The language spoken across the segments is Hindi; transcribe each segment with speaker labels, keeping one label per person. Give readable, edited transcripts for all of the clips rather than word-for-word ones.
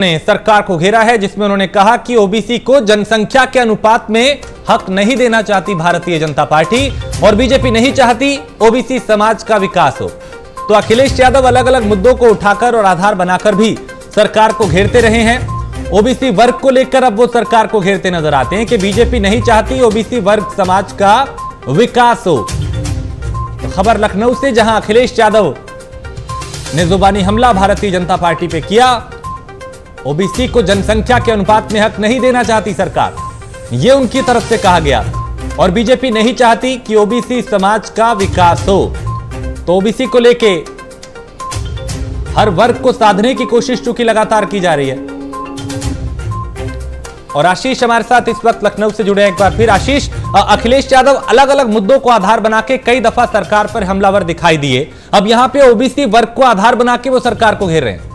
Speaker 1: ने सरकार को घेरा है, जिसमें उन्होंने कहा कि ओबीसी को जनसंख्या के अनुपात में हक नहीं देना चाहती भारतीय जनता पार्टी और बीजेपी नहीं चाहती ओबीसी समाज का विकास हो। तो अखिलेश यादव अलग अलग मुद्दों को उठाकर और आधार बनाकर भी सरकार को घेरते रहे हैं। ओबीसी वर्ग को लेकर अब वो सरकार को घेरते नजर आते हैं कि बीजेपी नहीं चाहती ओबीसी वर्ग समाज का विकास हो। तो खबर लखनऊ से, जहां अखिलेश यादव ने जुबानी हमला भारतीय जनता पार्टी पे किया। ओबीसी को जनसंख्या के अनुपात में हक नहीं देना चाहती सरकार, यह उनकी तरफ से कहा गया। और बीजेपी नहीं चाहती कि ओबीसी समाज का विकास हो। तो ओबीसी को लेके हर वर्ग को साधने की कोशिश चूंकि लगातार की जा रही है। और आशीष हमारे साथ इस वक्त लखनऊ से जुड़े हैं। एक बार फिर आशीष, अखिलेश यादव अलग अलग मुद्दों को आधार बना के कई दफा सरकार पर हमलावर दिखाई दिए। अब यहां पे ओबीसी वर्ग को आधार बना के वो सरकार को घेर रहे हैं।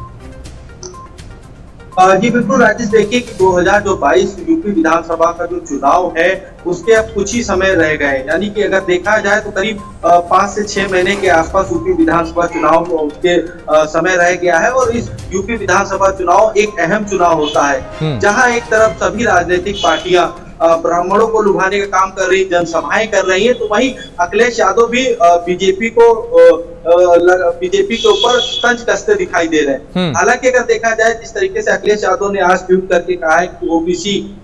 Speaker 2: जी बिल्कुल राजेश, देखिए कि 2022 यूपी विधानसभा का जो चुनाव है उसके अब कुछ ही समय रह गए, यानी कि अगर देखा जाए तो करीब 5 से 6 महीने के आसपास यूपी विधानसभा चुनाव के समय रह गया है। और इस यूपी विधानसभा चुनाव एक अहम चुनाव होता है, जहां एक तरफ सभी राजनीतिक पार्टियां ब्राह्मणों को लुभाने का काम कर रही, जनसभाएं कर रही है, तो वहीं अखिलेश यादव भी बीजेपी के ऊपर तंज कसते दिखाई दे रहे हैं। हालांकि अगर देखा जाए जिस तरीके से अखिलेश यादव ने आज ट्वीट करके कहा है कि ओबीसी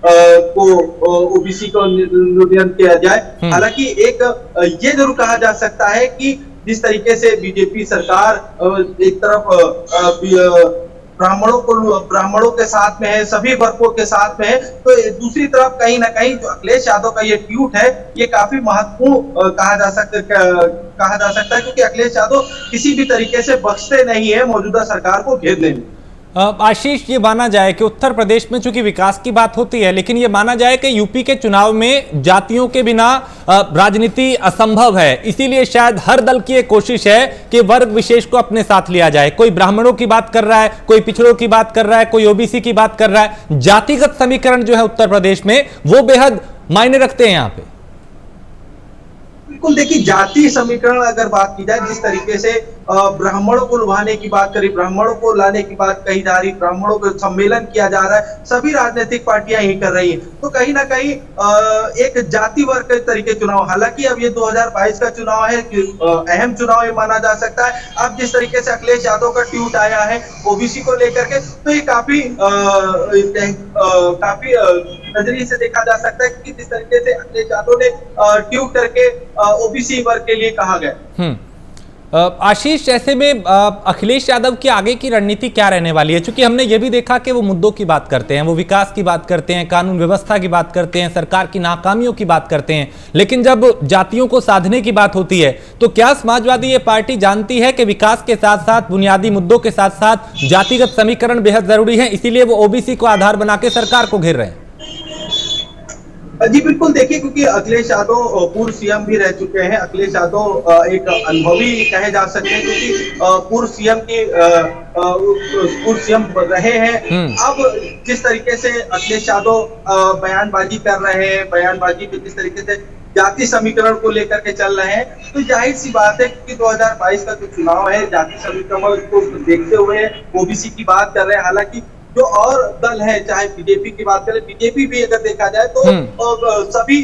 Speaker 2: को निर्णय किया जाए, हालांकि एक ये जरूर कहा जा सकता है कि जिस तरीके से बीजेपी सरकार एक तरफ ब्राह्मणों के साथ में है, सभी वर्गों के साथ में है, तो दूसरी तरफ कहीं ना कहीं जो अखिलेश यादव का ये ट्वीट है ये काफी महत्वपूर्ण कहा जा सकता है, क्योंकि अखिलेश यादव किसी भी तरीके से बख्शते नहीं है मौजूदा सरकार को घेरने में।
Speaker 1: आशीष, ये माना जाए कि उत्तर प्रदेश में चूंकि विकास की बात होती है, लेकिन ये माना जाए कि यूपी के चुनाव में जातियों के बिना राजनीति असंभव है। इसीलिए शायद हर दल की एक कोशिश है कि वर्ग विशेष को अपने साथ लिया जाए। कोई ब्राह्मणों की बात कर रहा है, कोई पिछड़ों की बात कर रहा है, कोई ओबीसी की बात कर रहा है। जातिगत समीकरण जो है उत्तर प्रदेश में वो बेहद मायने रखते हैं यहाँ पे।
Speaker 2: बिल्कुल, देखिए जाति समीकरण अगर बात की जाए, जिस तरीके से ब्राह्मणों को लुभाने की बात करी, ब्राह्मणों को लाने की बात कही जा रही, ब्राह्मणों को सम्मेलन किया जा रहा है, सभी राजनीतिक पार्टियां यही कर रही हैं। तो कहीं ना कहीं एक जाति वर्ग के तरीके चुनाव, हालांकि अब ये 2022 का चुनाव है, अहम चुनाव ये माना जा सकता है। अब जिस तरीके से अखिलेश यादव का ट्वीट आया है ओबीसी को लेकर के, तो ये काफी नजरिए से देखा जा सकता है कि जिस तरीके से अखिलेश यादव ने ट्वीट करके ओबीसी वर्ग के लिए कहा गया।
Speaker 1: आशीष, ऐसे में अखिलेश यादव की आगे की रणनीति क्या रहने वाली है? क्योंकि हमने ये भी देखा कि वो मुद्दों की बात करते हैं, वो विकास की बात करते हैं, कानून व्यवस्था की बात करते हैं, सरकार की नाकामियों की बात करते हैं, लेकिन जब जातियों को साधने की बात होती है तो क्या समाजवादी ये पार्टी जानती है कि विकास के साथ साथ बुनियादी मुद्दों के साथ साथ जातिगत समीकरण बेहद जरूरी है, इसीलिए वो ओबीसी को आधार बना के सरकार को घेर रहे हैं?
Speaker 2: जी बिल्कुल, देखिए क्योंकि अखिलेश यादव पूर्व सीएम भी रह चुके हैं। अखिलेश यादव एक अनुभवी कहे जा सकते हैं, क्योंकि पूर्व सीएम रहे हैं। अब जिस तरीके से अखिलेश यादव बयानबाजी कर रहे हैं, बयानबाजी में जिस तरीके से जाति समीकरण को लेकर के चल रहे हैं, तो जाहिर सी बात है कि 2022 का जो चुनाव है जाति समीकरण को देखते हुए ओबीसी की बात कर रहे हैं। हालांकि जो और दल है, चाहे बीजेपी की बात करें, बीजेपी भी अगर देखा जाए तो सभी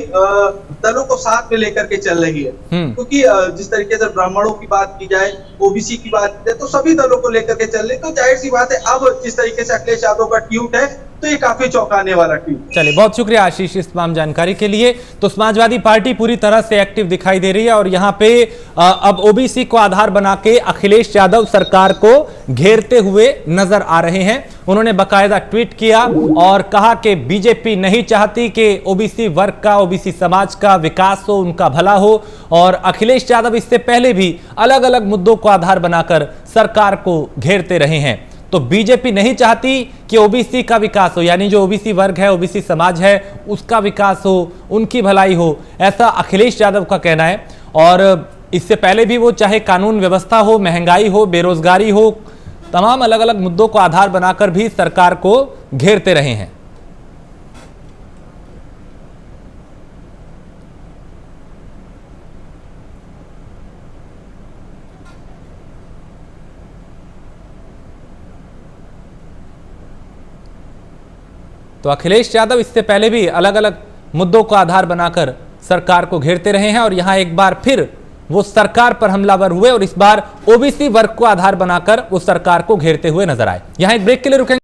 Speaker 2: दलों को साथ में लेकर के चल रही है, क्योंकि जिस तरीके से ब्राह्मणों की बात की जाए, ओबीसी की बात की जाए, तो सभी दलों को लेकर के चल रही। तो जाहिर सी बात है अब जिस तरीके से अखिलेश यादव का ट्वीट है तो ये काफी चौंकाने वाला ट्वीट।
Speaker 1: चलिए, बहुत शुक्रिया आशीष इस तमाम जानकारी के लिए। तो समाजवादी पार्टी पूरी तरह से एक्टिव दिखाई दे रही है और यहाँ पे अब ओबीसी को आधार बना के अखिलेश यादव सरकार को घेरते हुए नजर आ रहे हैं। उन्होंने बाकायदा ट्वीट किया और कहा कि बीजेपी नहीं चाहती कि ओबीसी वर्ग का, ओबीसी समाज का विकास हो, उनका भला हो। और अखिलेश यादव इससे पहले भी अलग अलग मुद्दों को आधार बनाकर सरकार को घेरते रहे हैं। तो बीजेपी नहीं चाहती कि ओबीसी का विकास हो, यानी जो ओबीसी वर्ग है, ओबीसी समाज है, उसका विकास हो, उनकी भलाई हो, ऐसा अखिलेश यादव का कहना है। और इससे पहले भी वो चाहे कानून व्यवस्था हो, महंगाई हो, बेरोजगारी हो, तमाम अलग अलग मुद्दों को आधार बनाकर भी सरकार को घेरते रहे हैं। तो अखिलेश यादव इससे पहले भी अलग अलग मुद्दों को आधार बनाकर सरकार को घेरते रहे हैं और यहां एक बार फिर वो सरकार पर हमलावर हुए और इस बार ओबीसी वर्ग को आधार बनाकर वो सरकार को घेरते हुए नजर आए। यहां एक ब्रेक के लिए रुकेंगे।